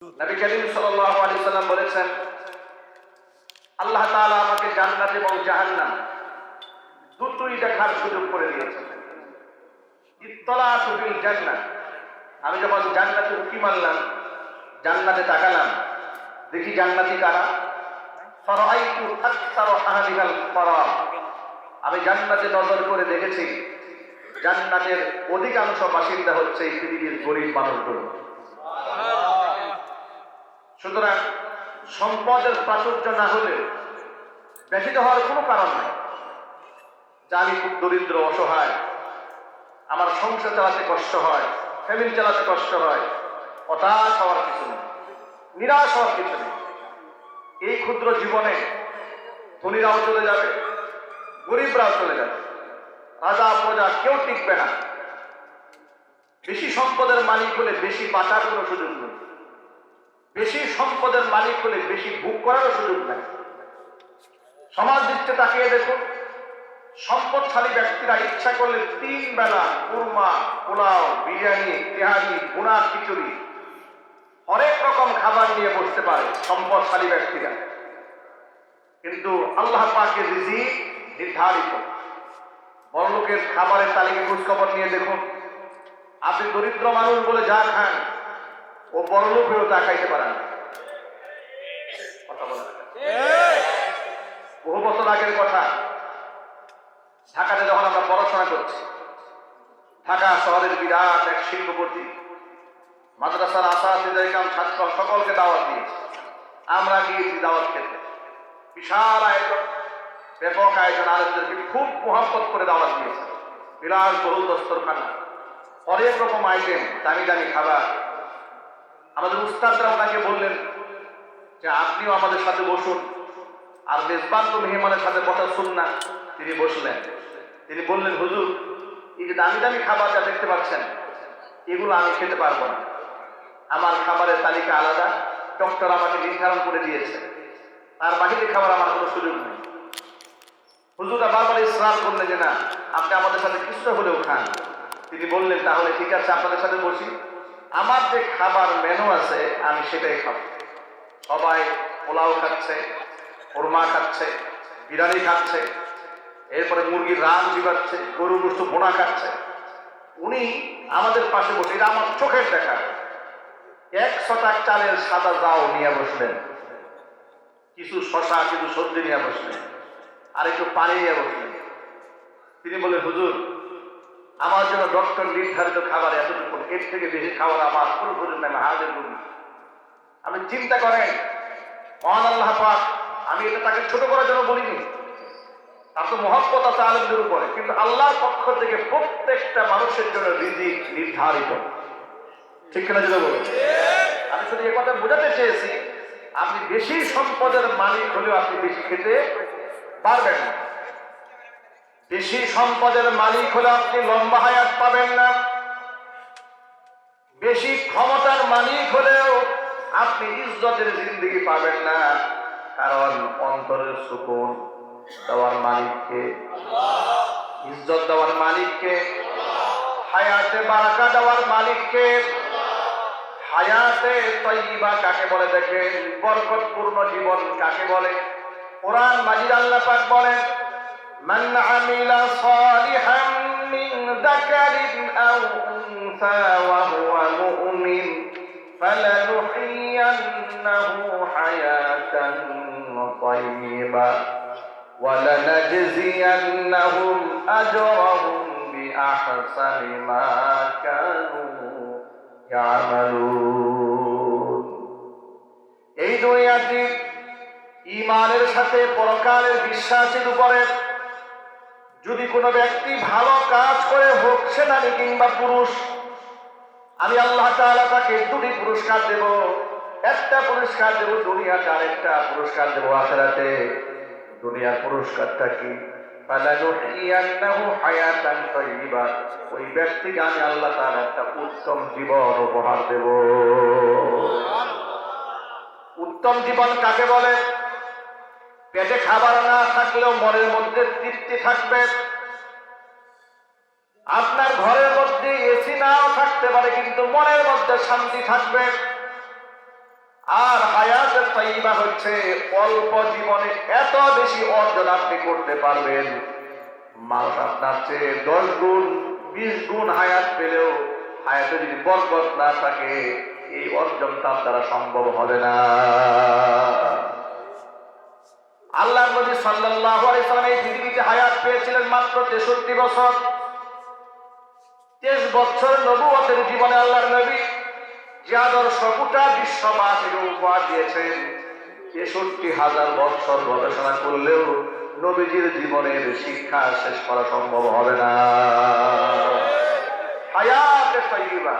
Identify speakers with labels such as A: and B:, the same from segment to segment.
A: নবী করিম সাল্লাল্লাহু আলাইহি সাল্লাম বলেছেন, আল্লাহ তাআলা আমাকে জান্নাত এবং জাহান্নাম দুটোই দেখার সুযোগ করে দিয়েছেন। ইত্তলাতু ফিল জান্নাহ, আমি যখন জান্নাতে উঁকি মারলাম, জান্নাতে তাকালাম, দেখি জান্নাতি কারা। ফারাআইতু আকসারা আহলিল ফারাগ, আমি জান্নাতে নজর করে দেখেছি জান্নাতের অধিকাংশ বাসিন্দা হচ্ছে এই পৃথিবীর গরিব মানুষগুলো। সুতরাং সম্পদের প্রাচুর্য না হলেও ব্যথিত হওয়ার কোনো কারণ নাই। যে আমি খুব দরিদ্র অসহায়, আমার সংসার চালাতে কষ্ট হয়, ফ্যামিলি চালাতে কষ্ট হয়, হতাশ হওয়ার কিছু নেই, নিরাশ হওয়ার কিছু নেই। এই ক্ষুদ্র জীবনে ধনীরাও চলে যাবে, গরিবরাও চলে যাবে, রাজা প্রজা কেউ টিকবে না। বেশি সম্পদের মালিক হলে বেশি বাঁচার কোনো সুযোগ নেই, বেশি সম্পদের মালিক হলে বেশি ভোগ করারও সুযোগ নেই। সমাজ দৃষ্টি তাকিয়ে দেখুন, সম্পদশালী ব্যক্তিরা ইচ্ছা করলে 3 বেলা কুরমা, পোলাও, বিরিয়ানি, তেহারি, ভুনা, খিচুড়ি, হরেক রকম খাবার নিয়ে বসতে পারে সম্পদশালী ব্যক্তিরা। কিন্তু আল্লাহ পাকের রিজিক নির্ধারিত। বড়লোকের খাবারের তালিকা খোঁজখবর নিয়ে দেখুন, আপনি দরিদ্র মানুষ বলে যা খান ও বড়লোক হয়েও তা খাইতে পারেন। কথা বলা বহু বছর আগের কথা, ঢাকাতে যখন আমরা পড়াশোনা করছি, ঢাকা শহরের বিরাট এক শিল্পপতি মাদ্রাসার আসাতিদাইকাম ছাত্র সকলকে দাওয়াত দিয়েছে। আমরা গিয়েছি দাওয়াত খেতে, বিশাল আয়োজন, ব্যাপক আয়োজন, আলোচনাকে খুব মোহাম্মত করে দাওয়াত দিয়েছে। বিরাট বহু দস্তরখানা, হরেক রকম আইটেম, দামি দামি খাবার। আমাদের উস্তাদরা ওনাকে বললেন যে আপনিও আমাদের সাথে বসুন, আর মেজবান তো মেহমানের সাথে বসা সুন্নাহ। তিনি বসলেন। তিনি বললেন, হুজুর, এই যে দামি দামি খাবার যা দেখতে পাচ্ছেন, এগুলো আমি খেতে পারবো না। আমার খাবারের তালিকা আলাদা, ডক্টর আমাকে নির্ধারণ করে দিয়েছে, তার বাহিরে খাবার আমার কোনো সুযোগ নেই। হুজুরা বারবার ইসরার করলেন যে না, আপনি আমাদের সাথে কিছুটা হলেও খান। তিনি বললেন, তাহলে ঠিক আছে, আপনাদের সাথে বসি, আমার যে খাবার মেনু আছে আমি সেটাই খাবো। সবাই পোলাও খাচ্ছে, কোরমা খাচ্ছে, বিরিয়ানি খাচ্ছে, এরপরে মুরগির রান জিবাচ্ছে, গরু গোশত বোনা খাচ্ছে। উনি আমাদের পাশে বসে, এটা আমার চোখের দেখা, 100 টাকা চালের সাদা জাও নিয়ে বসলেন, কিছু শশা, কিছু সবজি নিয়ে বসলেন, আর একটু পানি নিয়ে বসলেন। তিনি বললেন, হুজুর, আমার জন্য ডক্টর নির্ধারিত খাবার এতটুকু, এর থেকে বেশি খাবার আমার কোনো সুযোগ নেই, আমি হাজির করি। আপনি চিন্তা করেন, মহান আল্লাহ পাক, আমি এটা তাকে ছোট করার জন্য বলিনি, তার তো মহব্বত আছে আলেমদের উপরে, কিন্তু আল্লাহর পক্ষ থেকে প্রত্যেকটা মানুষের জন্য রিজিক নির্ধারিত। ঠিক কিনা যদি বলেন? আমি শুধু এ কথা বোঝাতে চেয়েছি, আপনি বেশি সম্পদের মালিক হলেও আপনি বেশি খেতে পারবেন না। বেশি সম্পদের মালিক হলে আপনি লম্বা হায়াত পাবেন না। বেশি ক্ষমতার মালিক হলেও আপনি ইজ্জতের জিন্দেগি পাবেন না। কারণ অন্তরের সুকুন দেওয়ার মালিককে, ইজ্জত দেওয়ার মালিককে, হায়াতে বারাকা দেওয়ার মালিককে। হায়াতে তয়্যিবা কাকে বলে দেখেন, বরকতপূর্ণ জীবন কাকে বলে? কোরআন মাজিদ আল্লাহ পাক বলেন, মান আমিলা সালিহান মিন যাকারিন আও উনসা ওয়া হুয়া মুমিন ফালানুহইয়ান্নাহু হায়াতান তায়্যিবা ওয়া লানাজজিয়ান্নাহুম আজরাহুম বিআহসানি মা কানু ইয়ামালুন। এই দুনিয়াতে ঈমানের সাথে পরকালের বিশ্বাসের উপরে যদি কোনো ব্যক্তি ভালো কাজ করে, হোক সে নারী কিংবা পুরুষ, আমি আল্লাহ তাআলা তাকে 2টি পুরস্কার দেব। একটা পুরস্কার দেব দুনিয়াতে, আর একটা পুরস্কার দেব আখিরাতে। দুনিয়ার পুরস্কারটা কি? ফালানুহইয়ান্নাহু হায়াতান তায়্যিবা, ওই ব্যক্তিকে আমি আল্লাহ তাআলা একটা উত্তম জীবন উপহার দেব। উত্তম জীবন কাকে বলে? পেটে খাবার না থাকলেও মনের মধ্যে তৃপ্তি থাকবে। আপনার ঘরের মধ্যে এসি নাও থাকতে পারে, কিন্তু মনের মধ্যে শান্তি থাকবে। আর হায়াতে তাইয়্যিবা হচ্ছে অল্প জীবনে এত বেশি অর্জন আপনি করতে পারবেন, মানুষ আপনার চেয়ে 10 গুণ 20 গুণ হায়াত পেলেও হায়াতে যদি বরকত না থাকে এই অর্জন তার দ্বারা সম্ভব হবে না। আল্লাহর নবী সাল্লাল্লাহু আলাইহি সাল্লাম এই পৃথিবীতে হায়াত পেয়েছিলেন মাত্র 63 বছর। 23 বছর নবুয়তের জীবনে আল্লাহর নবী যে আদর্শ গোটা বিশ্ববাসীকে উপহার দিয়েছেন, 63,000 বছর গবেষণা করলেও নবীজির জীবনের শিক্ষা শেষ করা সম্ভব হবে না। হায়াতে তাইয়্যিবা,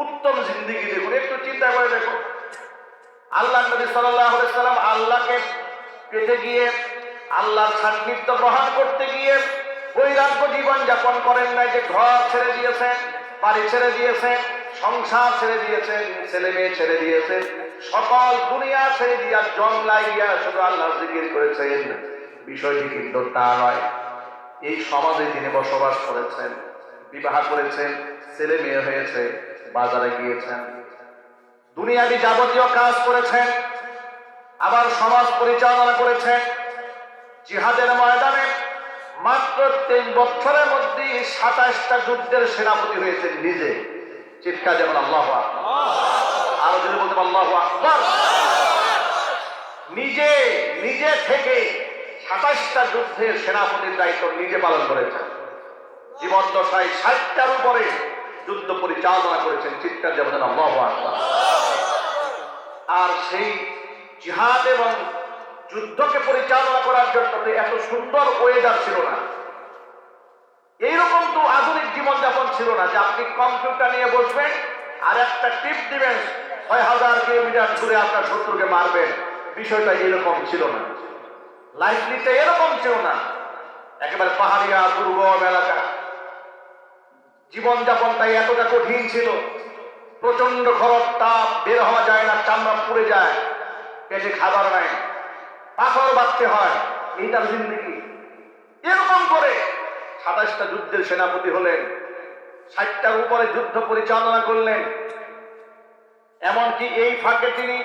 A: উত্তম জিন্দেগি দেখুন, একটু চিন্তা করে দেখুন। আল্লাহর নবী সাল্লাল্লাহু আলাইহি সাল্লাম আল্লাহকে পেতে গিয়ে, আল্লাহর সান্নিধ্য গ্রহণ করতে গিয়ে বৈরাগ্য জীবন যাপন করেন নাই, যে ঘর ছেড়ে দিয়েছেন, বাড়ি ছেড়ে দিয়েছেন, সংসার ছেড়ে দিয়েছেন, ছেলে মেয়ে ছেড়ে দিয়েছেন, সকল দুনিয়া ছেড়ে দিয়া জঙ্গলায় গিয়া শুধু আল্লাহর জিকির করেছেন। বিষয়টি কিন্তু তা নয়। এই সমাজে তিনি বসবাস করেছেন, বিবাহ করেছেন, ছেলে মেয়ে হয়েছে, বাজারে গিয়েছেন, দুনিয়াবি যাবতীয় কাজ করেছেন, আবার সমাজ পরিচালনা করেছেন। জিহাদের ময়দানে মাত্র 23 বছরের মধ্যে 27টা যুদ্ধের সেনাপতি হয়েছেন নিজে। চিৎকার যেমন আল্লাহু আকবার, আরো যদি বলতে আল্লাহু আকবার। নিজে নিজে থেকে 27টা যুদ্ধের সেনাপতির দায়িত্ব নিজে পালন করেছেন। জীবন দশায় 60টার উপরে যুদ্ধ পরিচালনা করেছেন। চিৎকার যেমন আল্লাহু আকবার। আর সেই জিহাদ এবং যুদ্ধকে পরিচালনা করার জন্য এত সুন্দর ওয়েদার ছিল না, এইরকম তো আধুনিক জীবনযাপন ছিল না যে আপনি কম্পিউটার নিয়ে বসবেন আর একটা টিপ দিবেন 6000 কিলোমিটার দূরে আপনার শত্রুকে মারবেন। বিষয়টা এরকম ছিল না, লাইফলিটা এরকম ছিল না। একেবারে পাহাড়িয়া দুর্গম এলাকা, জীবনযাপনটাই এতটা কঠিন ছিল। প্রচন্ড খরচ, তাপ, বের হওয়া যায় না, চামড়া পুড়ে যায়, পেটে খাবার নাই, পাথর বাঁধতে হয়, এইটার জিন্দেগি। এরকম করে 27টা যুদ্ধের সেনাপতি হলেন, 60টার উপরে যুদ্ধ পরিচালনা করলেন। এমনকি এই ফাঁকে তিনি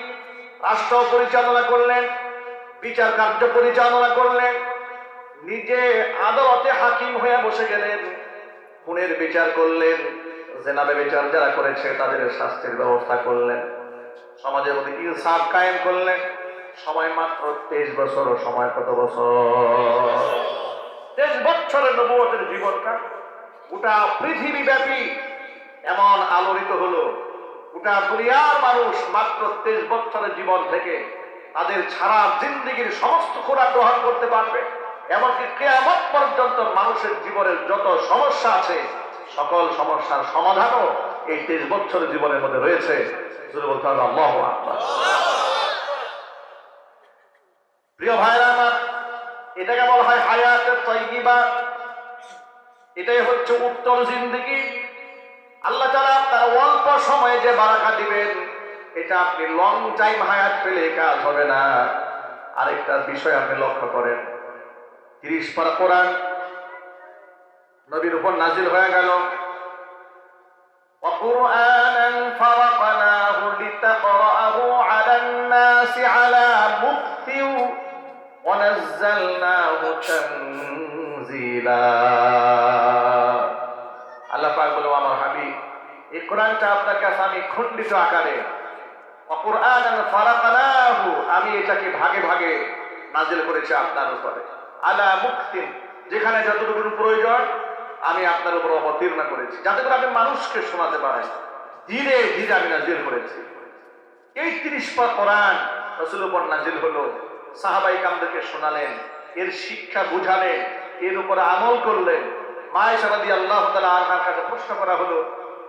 A: রাষ্ট্র পরিচালনা করলেন, বিচার কার্য পরিচালনা করলেন, নিজে আদালতে হাকিম হয়ে বসে গেলেন, খুনের বিচার করলেন, জেনাবে বিচার যারা করেছে তাদের শাস্তির ব্যবস্থা করলেন, সমাজের মধ্যে ইনসাফ কায়েম করলেন। সময় মাত্র 23 বছর। সময় কত বছর? 23 বছরের নবুয়তের জীবনটা গোটা পৃথিবী ব্যাপী এমন আলোড়িত হলো। গোটা দুনিয়ার মানুষ মাত্র 23 বছরের জীবন থেকে তাদের সারা জিন্দেগির সমস্ত খোরাক গ্রহণ করতে পারবে। এমনকি কিয়ামত পর্যন্ত মানুষের জীবনের যত সমস্যা আছে সকল সমস্যার সমাধানও এই 23 বছরের জীবনের মধ্যে রয়েছে। বলতে হবে আল্লাহু আকবার। প্রিয় ভাইরা আমার, এটাকে বলা হয় হায়াতে তাইয়্যিবা। এটাই হচ্ছে উত্তম জিন্দেগি। আল্লাহ তাআলা তার অল্প সময়ে যে বারাকা দিবেন, এটা আপনি লং টাইম হায়াত পেলে কাজ হবে না। আরেকটা বিষয় আপনি লক্ষ্য করেন, 30 পারা কোরআন নবীর উপর নাজিল হয়ে গেল। وقرآنا فرقناه لتقرأه على الناس على مكث ونزلناه تنزيلا। আল্লাহ পাক বলে, আমার হাবিব, এই কোরআনটা আপনার কাছে আমি খণ্ডিত আকারে, وقرآنا فرقناه, আমি এটাকে ভাগে ভাগে নাজিল করেছি আপনার উপরে, আলা মুকতিন, যেখানে যতটুকু প্রয়োজন আমি আপনার উপর অবতীর্ণ করেছি, যাতে করে আপনি মানুষকে শোনাতে পারেন। ধীরে ধীরে আমি নাজিল করেছি। এই 30 পারা কোরআন রাসূলের উপর নাজিল হলো, সাহাবায়ে কেরামদেরকে শোনালেন, এর শিক্ষা বুঝালেন, এর উপর আমল করলেন। মা আয়েশা রাদিয়াল্লাহু তাআলা আনহার কাছে প্রশ্ন করা হলো,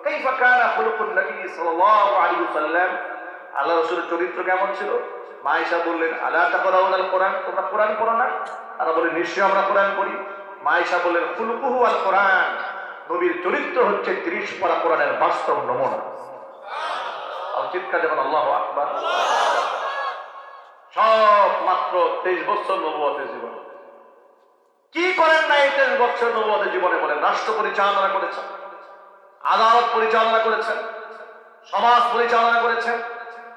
A: কাইফা কানা খুলুকুন নবী সাল্লাল্লাহু আলাইহি ওয়াসাল্লাম, আল্লাহ রাসূলের চরিত্র কেমন ছিল? মা আয়েশা বললেন, আলা তাকরাউনাল কোরআন, তোমরা কোরআন পড়ো না? তারা বলে, নিশ্চয়ই আমরা কোরআন পড়ি। মা আয়েশা বললেন, খুলুকুহু আল কোরআন, নবীর চরিত্র হচ্ছে 30 পারা কোরআনের বাস্তব নমুনা। আর চিৎকার যেমন আল্লাহু আকবার। সব মাত্র 23 বছর নবুয়তের জীবন। কি করেন না এই 23 বছর নবুয়তের জীবনে? বলেন, রাষ্ট্র পরিচালনা করেছেন, আদালত পরিচালনা করেছেন, সমাজ পরিচালনা করেছেন,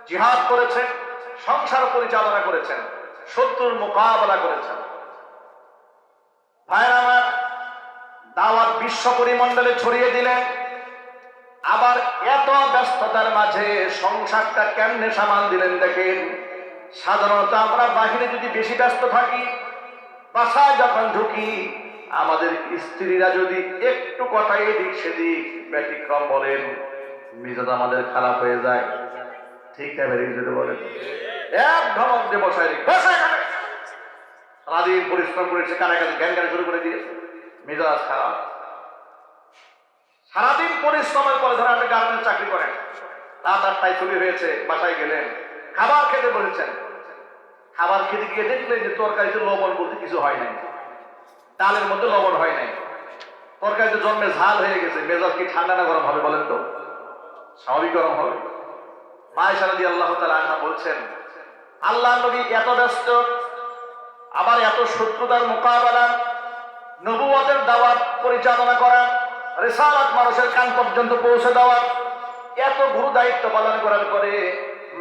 A: জিহাদ করেছেন, সংসার পরিচালনা করেছেন, শত্রুর মোকাবেলা করেছেন। ভাইরা আমার, দাওয়াত বিশ্ব পরিমণ্ডলে ছড়িয়ে দিলেন। আবার এত ব্যস্ততার মাঝে সংসারটা কেমনে সামাল দিলেন দেখেন। সাধারণত আমরা বাহিরে যদি বেশি ব্যস্ত থাকি, বাসায় যখন ঢুকি আমাদের স্ত্রীরা যদি একটু কথা এদিক সেদিক ব্যতিক্রম বলেন, মেজাজ আমাদের খারাপ হয়ে যায়। ঠিক না বেরিয়ে যেতে বলেন, এক ধমক দিয়ে বসায় রেখে সারাদিন পরিশ্রম করেছে, কানে কানে জ্ঞান জ্ঞান শুরু করে দিয়েছে, মেজাজ খারাপ। সারাদিন পরিশ্রমের পরে ধরেন আপনি গার্মেন্টস চাকরি করেন, রাত 8টায় ছুটি হয়েছে, বাসায় গেলেন, খাবার খেতে বলেছেন। খাবার খেতে গিয়ে দেখলেন যে তরকারিতে লবণ বলতে কিছু হয় নাই, ডালের মধ্যে লবণ হয় নাই, তরকারিতে জন্মে ঝাল হয়ে গেছে। মেজাজ কি ঠান্ডা না গরম হবে বলেন তো? স্বাভাবিক গরম হবে। আয়েশা রাদিয়াল্লাহু তাআলা আনহা বলছেন, আল্লাহর নবী এত ব্যস্ত, আবার এত শত্রুতার মোকাবেলা, নবুয়তের দাওয়াত পরিচালনা করা, রিসালাত মানুষের কান পর্যন্ত পৌঁছে দেওয়া, এত গুরু দায়িত্ব পালন করার পরে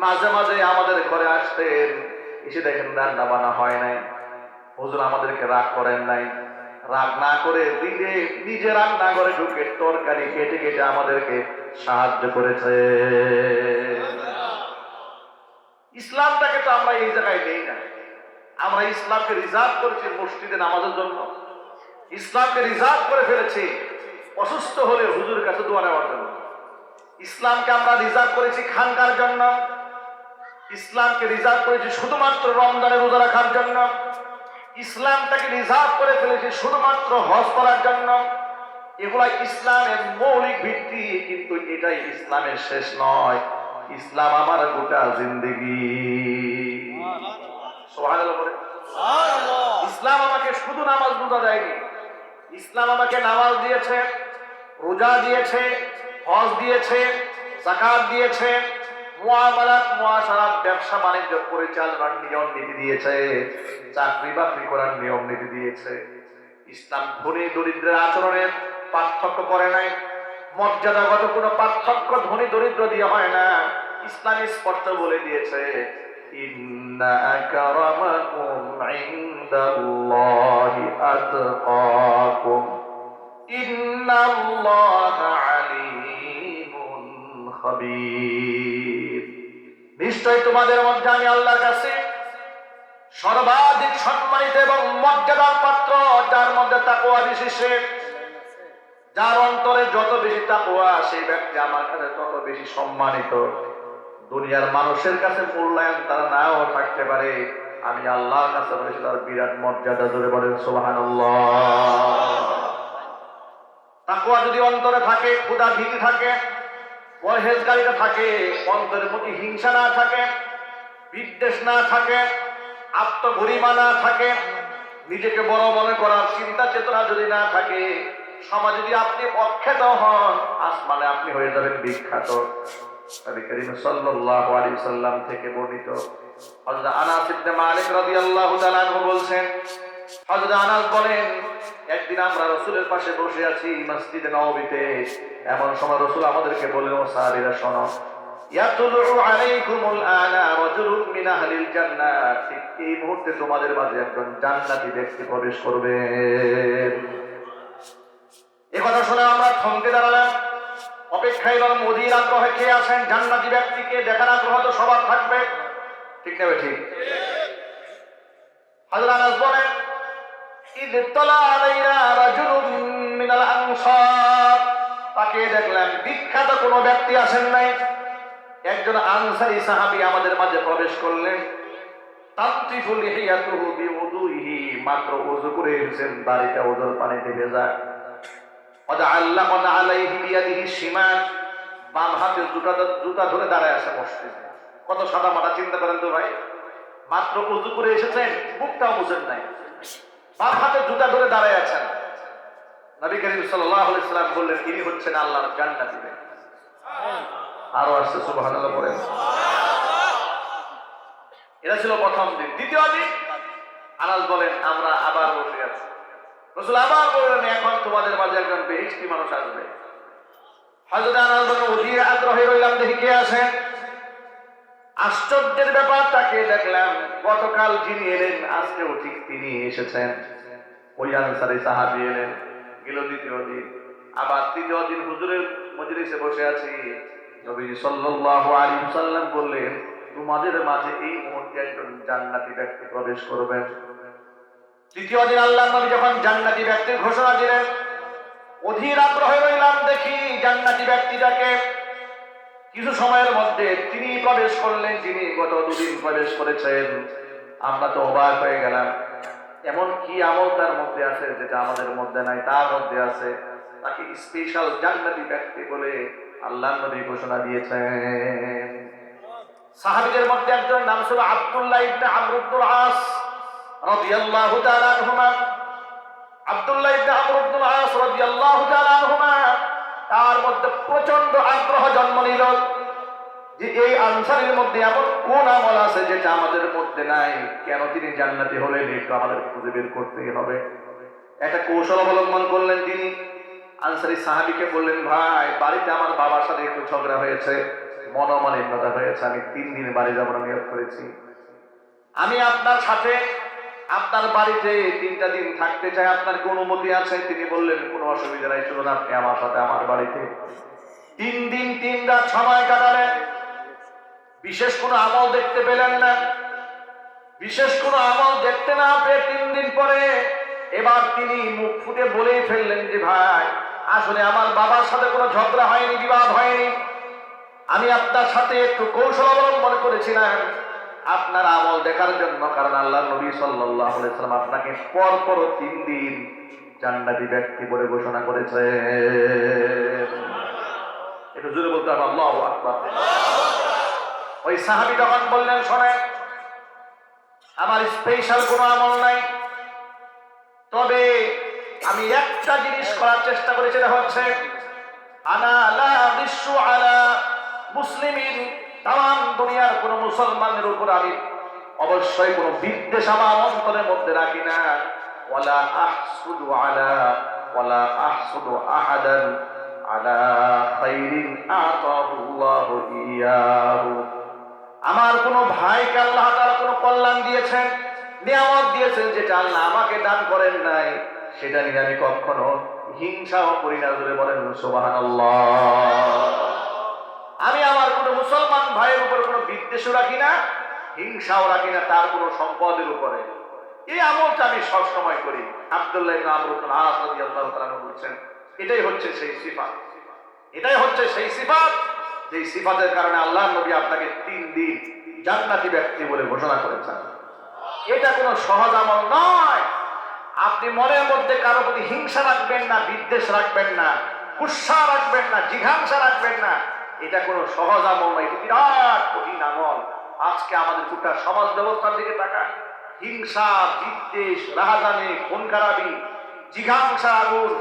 A: মাঝে মাঝে আমাদের ঘরে আসতেন, এসে দেখেন রান্না বান্না হয় নাই। হুজুর আমাদেরকে রাগ করেন নাই, রাগ না করে নিজে রান্না করে ঢুকে তরকারি কেটে কেটে আমাদেরকে সাহায্য করেছে। ইসলামটাকে তো আমরা এই জায়গায় নেই না। আমরা ইসলামকে রিজার্ভ করেছি মসজিদে নামাজের জন্য, ইসলামকে রিজার্ভ করে ফেলেছি অসুস্থ হলে হুজুরের কাছে দোয়া নেওয়ার জন্য। ইসলামকে আমরা রিজার্ভ করেছি খানকার জন্য, ইসলামকে রিজার্ভ করেছি শুধুমাত্র রমজানে রোজা রাখার জন্য, ইসলামটাকে রিজার্ভ করে ফেলেছি শুধুমাত্র হজ করার জন্য। এগুলা ইসলামের মৌলিক ভিত্তি, কিন্তু এটাই ইসলামের শেষ নয়। ইসলাম আমার গোটা জিন্দেগি। সুবহানাল্লাহ বলে। ইসলাম আমাকে শুধু নামাজ রোজা দেয়নি, ইসলাম আমাকে নামাজ দিয়েছে, রোজা দিয়েছে, হজ দিয়েছে, যাকাত দিয়েছে, মুআমালাত মুআশারাত ব্যবসা বাণিজ্য পরিচালনার নিয়ম নীতি দিয়েছে, চাকরি বাকরি করার নিয়ম নীতি দিয়েছে। ইসলাম ধনী দরিদ্রের আচরণের পার্থক্য করে নাই, মর্যাদাগত কোনো পার্থক্য ধনী দরিদ্র দিয়ে হয় না। ইসলাম স্পষ্ট বলে দিয়েছে, ইন্না আকরামাকুম ইনদাল্লাহি আতকাকুম ইন্নাল্লাহা আলিমুন খাবীর। নিশ্চয় তোমাদের মধ্যে আমি আল্লাহর কাছে সর্বাধিক সম্মানিত এবং মর্যাদার পাত্র, যার মধ্যে তাকওয়া বিশেষে, যার অন্তরে যত বেশি তাকওয়া সেই ব্যক্তি আমার কাছে তত বেশি সম্মানিত। দুনিয়ার মানুষের কাছে মূল্যায়ন তারা নাও থাকতে পারে, আমি আল্লাহর কাছে বলেছি তার বিরাট মর্যাদা। জোরে বলেন সুবহানাল্লাহ। তাকওয়া যদি অন্তরে থাকে, খোদা ভীতি থাকে, পরহেজগারিতা থাকে, অন্তরের প্রতি হিংসা না থাকে, বিদ্বেষ না থাকে, আত্মগরিমা না থাকে, নিজেকে বড় মনে করার চিন্তা চেতনা যদি না থাকে, সমাজে যদি আপনি অখ্যাত হন, আসমানে আপনি হয়ে যাবেন বিখ্যাত। নবী করিম সাল্লাল্লাহু আলাইহি সাল্লাম থেকে বর্ণিত হযরত আনাস ইবনে মালিক রাদিয়াল্লাহু তাআলা আনহু বলেন, হযরত আনাস বলেন, একদিন আমরা রাসূলের পাশে বসে আছি মসজিদে নববীতে। এমন সময় রাসূল আমাদেরকে বললেন, ও সাহাবীরা শোনো, ইয়াতুলু আলাইকুমুল আনা রাজুলুন মিন আহলিল জান্নাহ, ঠিক এই মুহূর্তে তোমাদের মাঝে একজন জান্নাতি ব্যক্তি প্রবেশ করবে। এই কথা শুনে আমরা থমকে দাঁড়ালাম, অপেক্ষায় রইলাম অধীর আগ্রহে কে আসেন। জান্নাতি ব্যক্তিকে দেখার আগ্রহ তো সবার থাকবে, ঠিক না ঠিক? হযরত আনাস বলেন, ইয তালা আলাইনা রাজুলুন মিনাল আনসার, তাকে দেখলাম বিখ্যাত কোনো ব্যক্তি আসেন নাই, একজন আনসারী সাহাবী আমাদের মাঝে প্রবেশ করলেন। তানতিফু লিহিয়াতুহু বিউদুইহি, মাত্র ওযু করে এসেছেন, দাড়িটা ওযুর পানিতে ভেজা। আলাইহি বিয়াদিহি শিমাল, বাম হাতে জুতা ধরে দাঁড়ায় আছে মসজিদে। কত সাদা মাটা চিন্তা করেন তো ভাই, মাত্র ওযু করে এসেছেন, বুকটাও মুছেন নাই, বাম হাতে জুতা ধরে দাঁড়ায় আছেন। নবী করিম সাল্লাল্লাহু আলাইহি সাল্লাম বললেন, ইনি হচ্ছেন আল্লাহর জান্নাতি ব্যক্তি। আরো আসছে সুবহানাল্লাহ বলেন। এটা ছিল প্রথম দিন। দ্বিতীয় দিন আনাস বলেন, আমরা আবার বসে আছি, রাসূল আবার বললেন, এখন তোমাদের মাঝে একজন বেহেশতি মানুষ আসবে। হযরত আনাস বলেন, অধীর আগ্রহে রইলাম দেখি কে আসেন। আশ্চর্যের ব্যাপারটাকে দেখলাম, গতকাল যিনি এলেন আজকেও ঠিক তিনি এসেছেন। ওই আনসারী সাহাবী এলেন, গেল দ্বিতীয় দিন, আবার তৃতীয় দিন হুজুরের মজলিসে বসে আছি। নবীজি সাল্লাল্লাহু আলাইহি ওয়াসাল্লাম বললেন, তোমাদের মাঝে এই মুহূর্তে একজন জান্নাতি ব্যক্তি প্রবেশ করবেন। তৃতীয় দিন আল্লাহর নবী যখন জান্নাতি ব্যক্তির ঘোষণা দিলেন, অধীর আগ্রহে রইলাম, দেখি জান্নাতি ব্যক্তিটাকে। কিছু সময়ের মধ্যে তিনি প্রবেশ করলেন, যিনি গত দুদিন প্রবেশ করেছেন। আমরা তো অবাক হয়ে গেলাম, এমন কি আমল তার মধ্যে আছে যেটা আমাদের মধ্যে নাই? তার মধ্যে আছে। তাকে স্পেশাল জান্নাতি ব্যক্তি বলে আল্লাহর নবী ঘোষণা দিয়েছেন। সাহাবীদের মধ্যে একজন নাম ছিল আব্দুল্লাহ ইবনে আমর ইবনুল আস রাদিয়াল্লাহু তাআলা আনহুমা। আব্দুল্লাহ ইবনে আমর ইবনুল আস রাদিয়াল্লাহু তাআলা আনহুমা, তার মধ্যে প্রচন্ড আগ্রহ জন্ম নিল যে এই আনসারীর মধ্যে এমন কোন আমল আছে যেটা আমাদের মধ্যে নাই, কেন তিনি জান্নাতি হলেন, একটু আমাদের খুঁজে বের করতেই হবে। একটা কৌশল অবলম্বন করলেন তিনি। আনসারী সাহাবীকে বললেন, ভাই, বাড়িতে আমার বাবার সাথে একটু ঝগড়া হয়েছে, মনোমালিন্যতা হয়েছে, আমি 3 দিন বাড়ি যাবার নিয়ত করেছি। আমি আপনার সাথে আপনার বাড়িতে 3টা দিন থাকতে চাই, আপনার কি অনুমতি আছে? তিনি বললেন, কোনো অসুবিধা নাই, চলুন আপনি আমার সাথে আমার বাড়িতে। 3 দিন 3 রাত সময় কাটালেন, বিশেষ কোনো আমল দেখতে পেলেন না। বিশেষ কোনো আমল দেখতে না পেয়ে 3 দিন পরে এবার তিনি মুখ ফুটে বলেই ফেললেন যে, ভাই, আসলে আমার বাবার সাথে কোনো ঝগড়া হয়নি, বিবাদ হয়নি, আমি আপনার সাথে একটু কৌশল অবলম্বন করেছিলাম আপনার আমল দেখার জন্য, কারণ আল্লাহর নবী সাল্লাল্লাহু আলাইহি ওয়াসাল্লাম আপনাকে পরপর 3 দিন জান্নাতি ব্যক্তি বলে ঘোষণা করেছে। একটু জোরে বলতে হবে আল্লাহু আকবার। ওই সাহাবী তখন বললেন, শোনেন, আমার স্পেশাল কোনো আমল নাই, তবে আমি একটা জিনিস করার চেষ্টা করি, সেটা হচ্ছে আনা লা বিশু আলা মুসলিমিন, তাম দুনিয়ার কোন মুসলমানের উপর আমি অবশ্যই কোনো বিদ্বেষ আমার অন্তরের মধ্যে রাখি না। ওয়ালা আহসুদু আহাদান আলা খাইরিন আতাহুল্লাহু ইয়াহু। আমার কোনো ভাইকে আল্লাহ তাআলা কোনো কল্যাণ দিয়েছেন, নিয়ামত দিয়েছেন, যেটা আল্লাহ আমাকে দান করেন নাই, সেটা নিয়ে আমি কখনো হিংসাও করি না। জোরে বলেন সুবহানাল্লাহ। আমি আমার কোনো মুসলমান ভাইয়ের উপর কোনো বিদ্বেষও রাখি না, হিংসাও রাখি না, তার কোনো সম্পদের উপরে। এই আমলটা আমি সবসময় করি। আব্দুল্লাহ ইবনে আমর ইবনুল আস রাদিয়াল্লাহু তাআলা বলছেন, এটাই হচ্ছে সেই সিফাত, এটাই হচ্ছে সেই সিফাত, যে সিফাতের কারণে আল্লাহর নবী আপনাকে 3 দিন জান্নাতি ব্যক্তি বলে ঘোষণা করেছেন। এটা কোনো সহজ আমল নয়। আপনি মনের মধ্যে কারো প্রতি হিংসা রাখবেন না, বিদ্বেষ রাখবেন না, কুৎসা রাখবেন না, জিঘাংসা রাখবেন না। এটা কোনো সহজ আমল নয়, এটা বিরাট কঠিন আমল। আজকে আমাদের গোটা সমাজ ব্যবস্থার দিকে তাকান, হিংসা, বিদ্বেষ, রাহাজানি, খুন খারাপি, জিঘাংসা আগুন।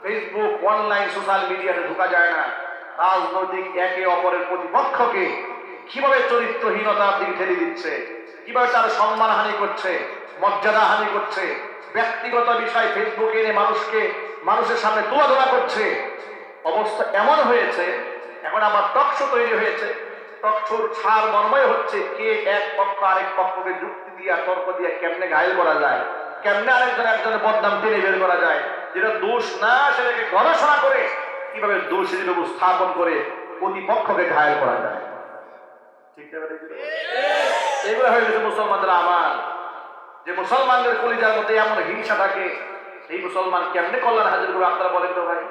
A: ফেসবুক, অনলাইন, সোশ্যাল মিডিয়াতে ঢোকা যায় না। রাজনৈতিক একে অপরের প্রতিপক্ষকে কিভাবে চরিত্রহীনতার দিকে ঠেলে দিচ্ছে, কিভাবে তার সম্মানহানি করছে, মর্যাদা হানি করছে, ব্যক্তিগত বিষয় ফেসবুকে এনে মানুষের সামনে তুলাধরা করছে। অবস্থা এমন হয়েছে, এখন আবার টকশো তৈরি হয়েছে। টকশোর ছাড় মর্ময় হচ্ছে, কে এক পক্ষ আরেক পক্ষকে যুক্তি দিয়া, তর্ক দিয়া কেমনে ঘায়েল করা যায়, কেমনে একজনের বদনাম টেনে বের করা যায়, যেটা দোষ না সেটাকে গবেষণা করে কিভাবে দোষ হিসেবে উপস্থাপন করে প্রতিপক্ষকে ঘায়েল করা যায়। ঠিক আছে, এগুলো হয়ে গেছে মুসলমানদের আমাল। যে মুসলমানদের কলিজার মধ্যে এমন হিংসা থাকে, সেই মুসলমান কেমনে কল্যাণ হাজির করে আপনারা বলেন তো ভাই?